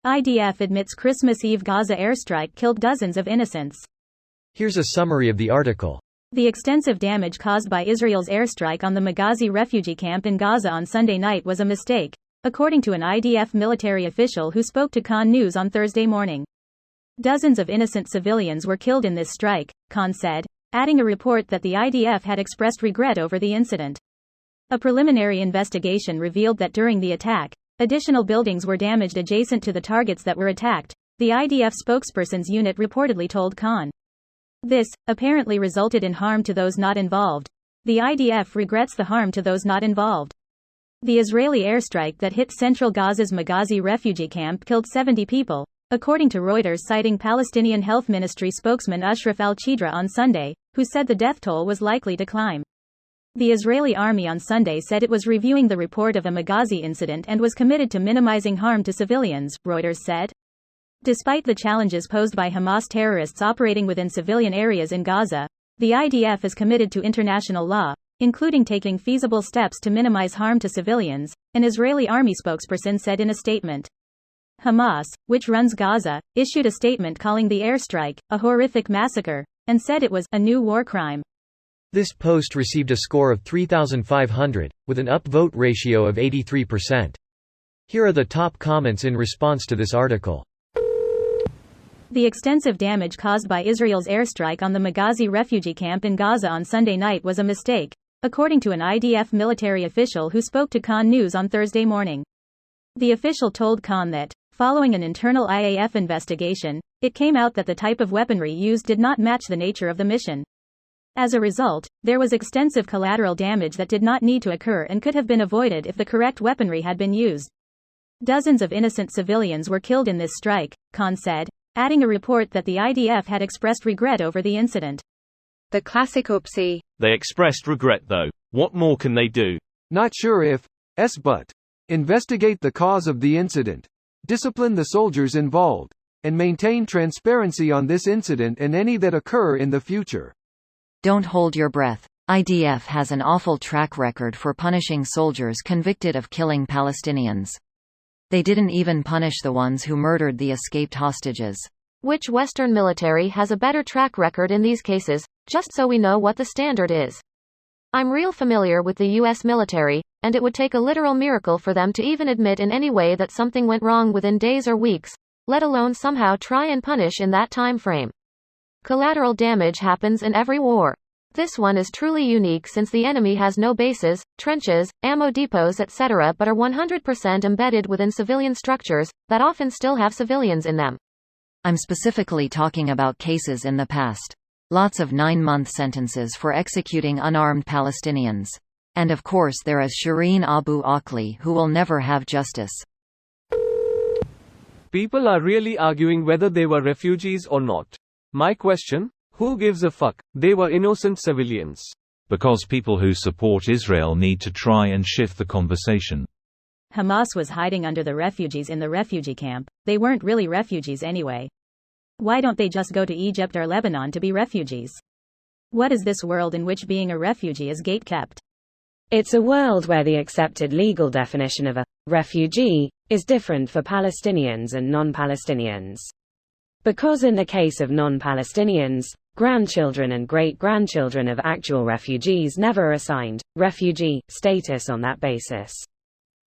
IDF admits Christmas Eve Gaza airstrike killed dozens of innocents. Here's a summary of the article. The extensive damage caused by Israel's airstrike on the Maghazi refugee camp in Gaza on Sunday night was a mistake, according to an IDF military official who spoke to Khan News on Thursday morning. Dozens of innocent civilians were killed in this strike, Khan said, adding a report that the IDF had expressed regret over the incident. A preliminary investigation revealed that during the attack, additional buildings were damaged adjacent to the targets that were attacked, the IDF spokesperson's unit reportedly told Khan. This, apparently resulted in harm to those not involved. The IDF regrets the harm to those not involved. The Israeli airstrike that hit central Gaza's Maghazi refugee camp killed 70 people, according to Reuters, citing Palestinian Health Ministry spokesman Ashraf al-Chidra on Sunday, who said the death toll was likely to climb. The Israeli army on Sunday said it was reviewing the report of a Maghazi incident and was committed to minimizing harm to civilians, Reuters said. Despite the challenges posed by Hamas terrorists operating within civilian areas in Gaza, the IDF is committed to international law, including taking feasible steps to minimize harm to civilians, an Israeli army spokesperson said in a statement. Hamas, which runs Gaza, issued a statement calling the airstrike a horrific massacre, and said it was a new war crime. This post received a score of 3,500, with an upvote ratio of 83%. Here are the top comments in response to this article. The extensive damage caused by Israel's airstrike on the Maghazi refugee camp in Gaza on Sunday night was a mistake, according to an IDF military official who spoke to Khan News on Thursday morning. The official told Khan that, following an internal IAF investigation, it came out that the type of weaponry used did not match the nature of the mission. As a result, there was extensive collateral damage that did not need to occur and could have been avoided if the correct weaponry had been used. Dozens of innocent civilians were killed in this strike, Khan said, adding a report that the IDF had expressed regret over the incident. The classic oopsie. They expressed regret though. What more can they do? Not sure if, but investigate the cause of the incident, discipline the soldiers involved, and maintain transparency on this incident and any that occur in the future. Don't hold your breath. IDF has an awful track record for punishing soldiers convicted of killing Palestinians. They didn't even punish the ones who murdered the escaped hostages. Which Western military has a better track record in these cases, just so we know what the standard is? I'm real familiar with the US military, and it would take a literal miracle for them to even admit in any way that something went wrong within days or weeks, let alone somehow try and punish in that time frame. Collateral damage happens in every war. This one is truly unique since the enemy has no bases, trenches, ammo depots etc. but are 100% embedded within civilian structures, that often still have civilians in them. I'm specifically talking about cases in the past. Lots of 9-month sentences for executing unarmed Palestinians. And of course there is Shireen Abu Akleh who will never have justice. People are really arguing whether they were refugees or not. My question? Who gives a fuck? They were innocent civilians. Because people who support Israel need to try and shift the conversation. Hamas was hiding under the refugees in the refugee camp. They weren't really refugees anyway. Why don't they just go to Egypt or Lebanon to be refugees? What is this world in which being a refugee is gatekept? It's a world where the accepted legal definition of a refugee is different for Palestinians and non-Palestinians. Because in the case of non-Palestinians, grandchildren and great-grandchildren of actual refugees never assigned refugee status on that basis.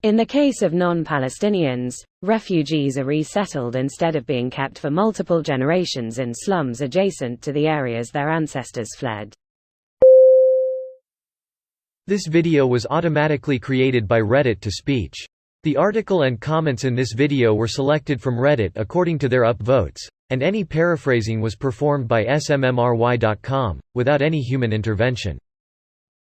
In the case of non-Palestinians, refugees are resettled instead of being kept for multiple generations in slums adjacent to the areas their ancestors fled. This video was automatically created by Reddit to speech. The article and comments in this video were selected from Reddit according to their upvotes, and any paraphrasing was performed by smmry.com, without any human intervention.